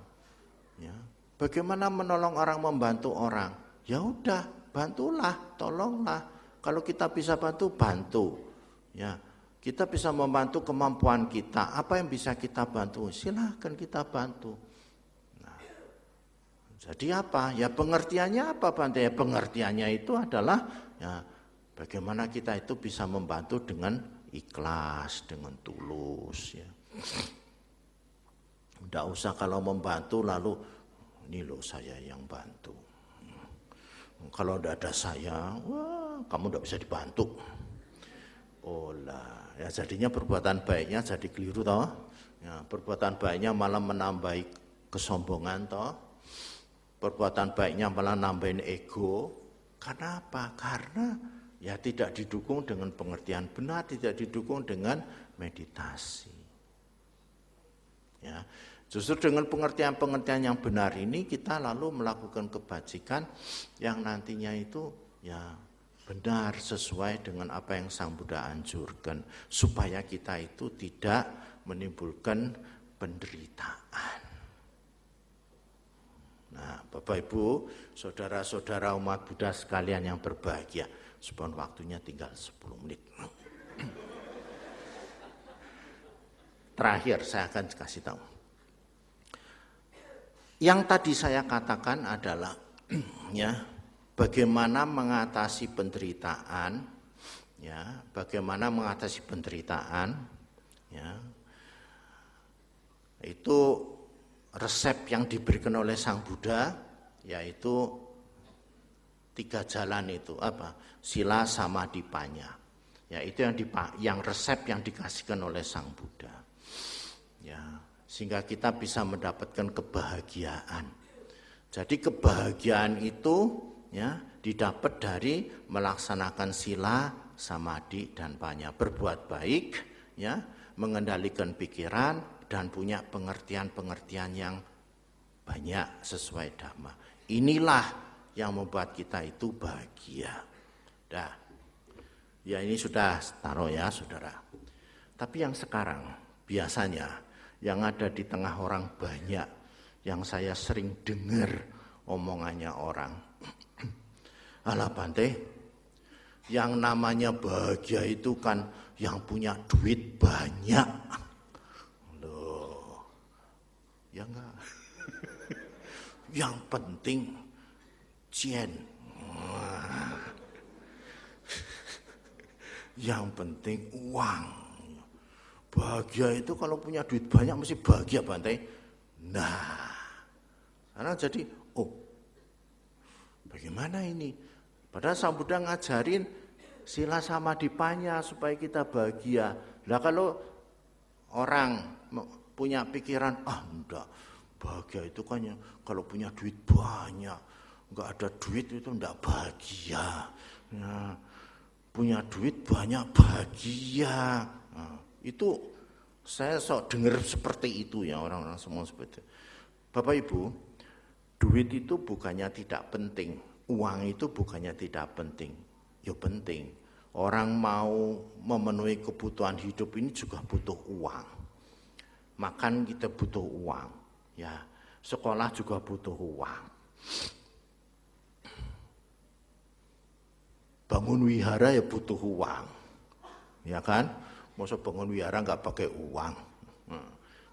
Ya. Bagaimana menolong orang, membantu orang? Ya udah, bantulah, tolonglah. Kalau kita bisa bantu, ya kita bisa membantu kemampuan kita. Apa yang bisa kita bantu? Silahkan kita bantu. Nah, jadi apa? Ya pengertiannya apa Bante? Ya pengertiannya itu adalah ya bagaimana kita itu bisa membantu dengan ikhlas, dengan tulus. Ya. Tidak usah kalau membantu lalu ini loh saya yang bantu. Kalau tidak ada saya, wah kamu tidak bisa dibantu. Oh lah, ya jadinya perbuatan baiknya jadi keliru toh. Ya, perbuatan baiknya malah menambahi kesombongan toh. Perbuatan baiknya malah nambahin ego. Karena apa? Karena ya tidak didukung dengan pengertian benar, tidak didukung dengan meditasi. Ya. Justru dengan pengertian-pengertian yang benar ini kita lalu melakukan kebajikan yang nantinya itu ya benar sesuai dengan apa yang Sang Buddha anjurkan supaya kita itu tidak menimbulkan penderitaan. Nah, Bapak Ibu, saudara-saudara umat Buddha sekalian yang berbahagia, sebelum waktunya tinggal 10 menit. Terakhir saya akan kasih tahu. Yang tadi saya katakan adalah ya bagaimana mengatasi penderitaan, ya bagaimana mengatasi penderitaan, ya itu resep yang diberikan oleh Sang Buddha, yaitu 3 jalan itu apa? Sila samadipanya, ya itu yang resep yang dikasihkan oleh Sang Buddha, ya. Sehingga kita bisa mendapatkan kebahagiaan. Jadi kebahagiaan itu ya didapat dari melaksanakan sila, samadhi dan panya, berbuat baik ya, mengendalikan pikiran dan punya pengertian-pengertian yang banyak sesuai dhamma. Inilah yang membuat kita itu bahagia. Dah. Ya ini sudah taruh ya saudara. Tapi yang sekarang biasanya yang ada di tengah orang banyak, yang saya sering dengar omongannya orang. Alah Bante, yang namanya bahagia itu kan yang punya duit banyak. Loh, ya enggak. Yang penting cien. Yang penting uang. Bahagia itu kalau punya duit banyak mesti bahagia Bante. Nah, karena jadi, bagaimana ini? Padahal Sang Buddha ngajarin sila samadhi panya supaya kita bahagia. Lah kalau orang punya pikiran, enggak, bahagia itu kan ya, kalau punya duit banyak, enggak ada duit itu enggak bahagia. Nah, punya duit banyak bahagia. Nah, itu saya sok dengar seperti itu ya, orang-orang semua seperti itu. Bapak Ibu, duit itu bukannya tidak penting, uang itu bukannya tidak penting, ya penting. Orang mau memenuhi kebutuhan hidup ini juga butuh uang. Makan kita butuh uang, ya. Sekolah juga butuh uang. Bangun wihara ya butuh uang, ya kan? Masa bangun wihara nggak pakai uang?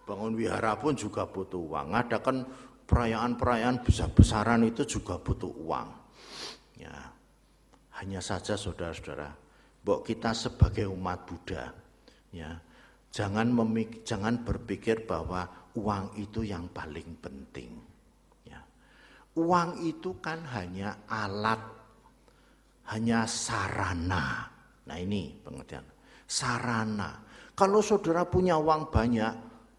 Bangun wihara pun juga butuh uang. Adakan perayaan-perayaan besar-besaran itu juga butuh uang. Ya, hanya saja saudara-saudara, bahwa kita sebagai umat Buddha, ya, jangan berpikir bahwa uang itu yang paling penting. Ya. Uang itu kan hanya alat, hanya sarana. Nah ini pengertian, sarana. Kalau saudara punya uang banyak,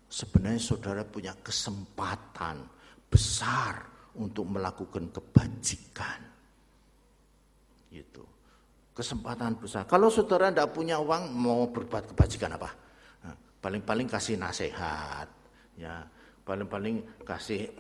sebenarnya saudara punya kesempatan besar untuk melakukan kebajikan. Gitu. Kesempatan besar. Kalau saudara tidak punya uang, mau berbuat kebajikan apa? Nah, paling-paling kasih nasihat, ya. Paling-paling kasih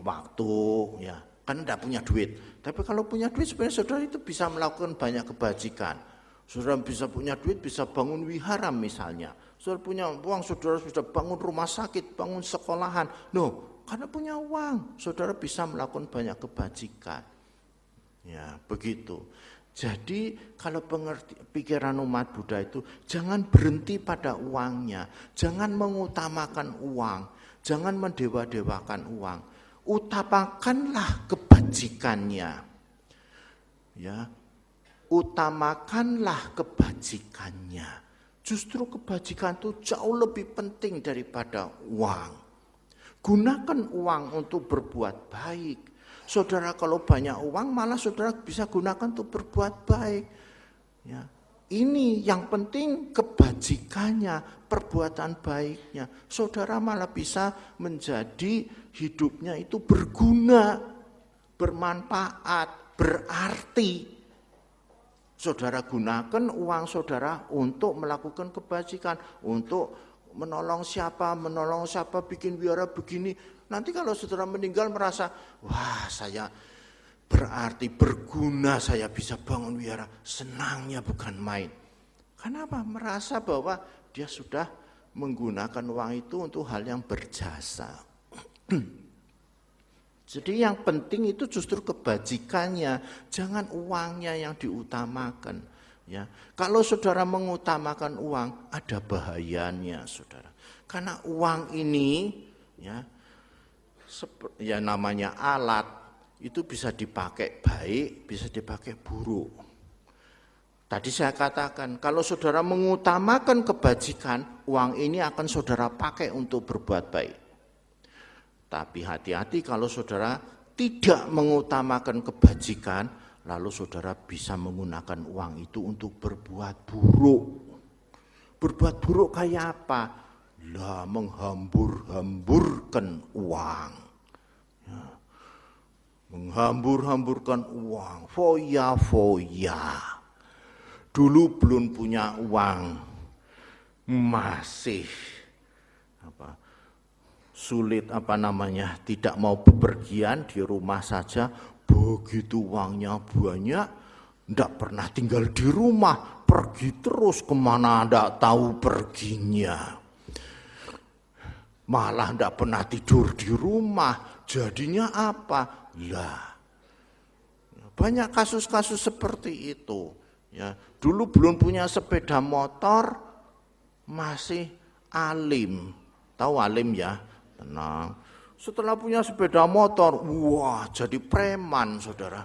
waktu, ya. Kan tidak punya duit. Tapi kalau punya duit sebenarnya saudara itu bisa melakukan banyak kebajikan. Saudara bisa punya duit, bisa bangun wihara misalnya. Saudara punya uang, saudara bisa bangun rumah sakit, bangun sekolahan. No, karena punya uang, saudara bisa melakukan banyak kebajikan. Ya, begitu. Jadi kalau pikiran umat Buddha itu jangan berhenti pada uangnya, jangan mengutamakan uang, jangan mendewa-dewakan uang. Utamakanlah kebajikannya. Ya. Utamakanlah kebajikannya. Justru kebajikan itu jauh lebih penting daripada uang. Gunakan uang untuk berbuat baik. Saudara kalau banyak uang malah saudara bisa gunakan untuk berbuat baik. Ya. Ini yang penting kebajikannya, perbuatan baiknya. Saudara malah bisa menjadi hidupnya itu berguna, bermanfaat, berarti. Saudara gunakan uang saudara untuk melakukan kebajikan, untuk menolong siapa, bikin wihara begini. Nanti kalau saudara meninggal merasa, wah saya berarti berguna, saya bisa bangun wihara. Senangnya bukan main. Kenapa? Merasa bahwa dia sudah menggunakan uang itu untuk hal yang berjasa. Jadi yang penting itu justru kebajikannya, jangan uangnya yang diutamakan. Ya, kalau saudara mengutamakan uang, ada bahayanya, saudara. Karena uang ini, ya namanya alat, itu bisa dipakai baik, bisa dipakai buruk. Tadi saya katakan, kalau saudara mengutamakan kebajikan, uang ini akan saudara pakai untuk berbuat baik. Tapi hati-hati kalau saudara tidak mengutamakan kebajikan, lalu saudara bisa menggunakan uang itu untuk berbuat buruk. Berbuat buruk kayak apa? Lah menghambur-hamburkan uang. Ya. menghambur-hamburkan uang, foya-foya. Dulu belum punya uang, masih sulit tidak mau bepergian, di rumah saja. Begitu uangnya banyak, tidak pernah tinggal di rumah, pergi terus kemana tidak tahu perginya. Malah tidak pernah tidur di rumah, jadinya apa? Lah, banyak kasus-kasus seperti itu. Ya, dulu belum punya sepeda motor, masih alim. Tahu alim ya? Tenang. Setelah punya sepeda motor, wah jadi preman, saudara.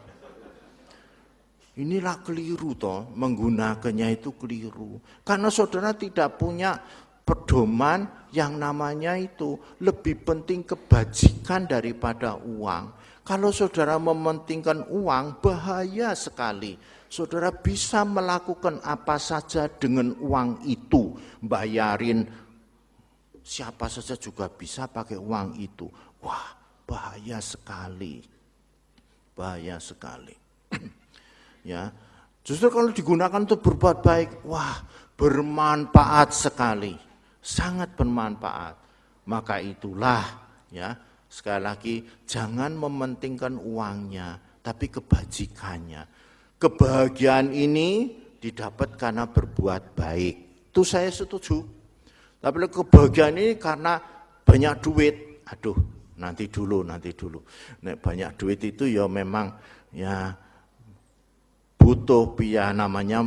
Inilah keliru toh, menggunakannya itu keliru. Karena saudara tidak punya pedoman yang namanya itu lebih penting kebajikan daripada uang. Kalau saudara mementingkan uang, bahaya sekali. Saudara bisa melakukan apa saja dengan uang itu. Bayarin siapa saja juga bisa pakai uang itu. Wah, bahaya sekali. Bahaya sekali. Ya, justru kalau digunakan untuk berbuat baik, wah, bermanfaat sekali. Sangat bermanfaat. Maka itulah, ya, sekali lagi, jangan mementingkan uangnya, tapi kebajikannya. Kebahagiaan ini didapat karena berbuat baik. Itu saya setuju. Tapi kebahagiaan ini karena banyak duit. Aduh, nanti dulu. Nek banyak duit itu ya memang ya butuh ya namanya.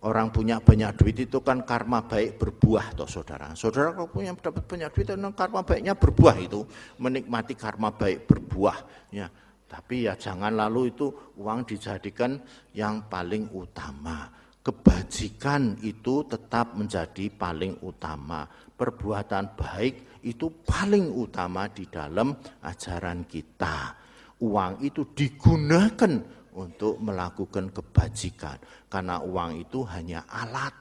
Orang punya banyak duit itu kan karma baik berbuah toh saudara. Saudara kalau punya dapat banyak duit itu karma baiknya berbuah itu, menikmati karma baik berbuah ya. Tapi ya jangan lalu itu uang dijadikan yang paling utama. Kebajikan itu tetap menjadi paling utama. Perbuatan baik itu paling utama di dalam ajaran kita. Uang itu digunakan untuk melakukan kebajikan. Karena uang itu hanya alat,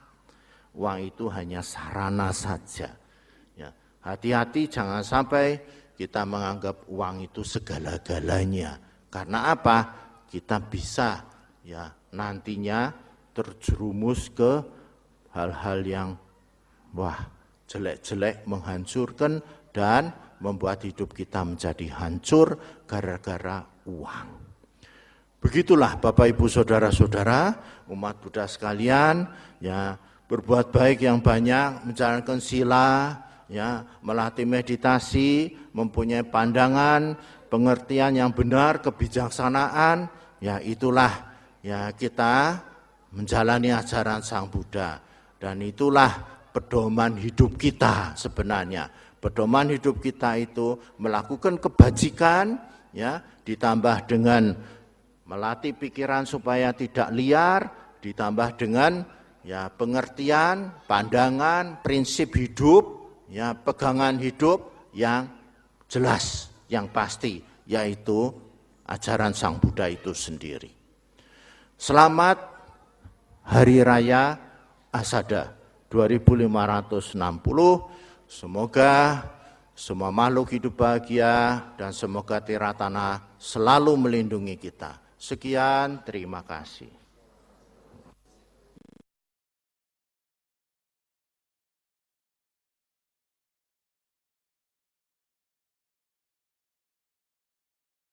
uang itu hanya sarana saja. Ya, hati-hati jangan sampai kita menganggap uang itu segala-galanya. Karena apa? Kita bisa ya nantinya terjerumus ke hal-hal yang jelek-jelek, menghancurkan dan membuat hidup kita menjadi hancur gara-gara uang. Begitulah Bapak Ibu Saudara-saudara, umat Buddha sekalian, ya berbuat baik yang banyak, menjalankan sila, ya melatih meditasi, mempunyai pandangan, pengertian yang benar, kebijaksanaan, ya itulah ya kita menjalani ajaran Sang Buddha. Dan itulah pedoman hidup kita sebenarnya. Pedoman hidup kita itu melakukan kebajikan, ya ditambah dengan melatih pikiran supaya tidak liar, ditambah dengan ya pengertian, pandangan, prinsip hidup, ya pegangan hidup yang jelas, yang pasti, yaitu ajaran Sang Buddha itu sendiri. Selamat Hari Raya Asada 2560. Semoga semua makhluk hidup bahagia dan semoga Tiratana selalu melindungi kita. Sekian, terima kasih.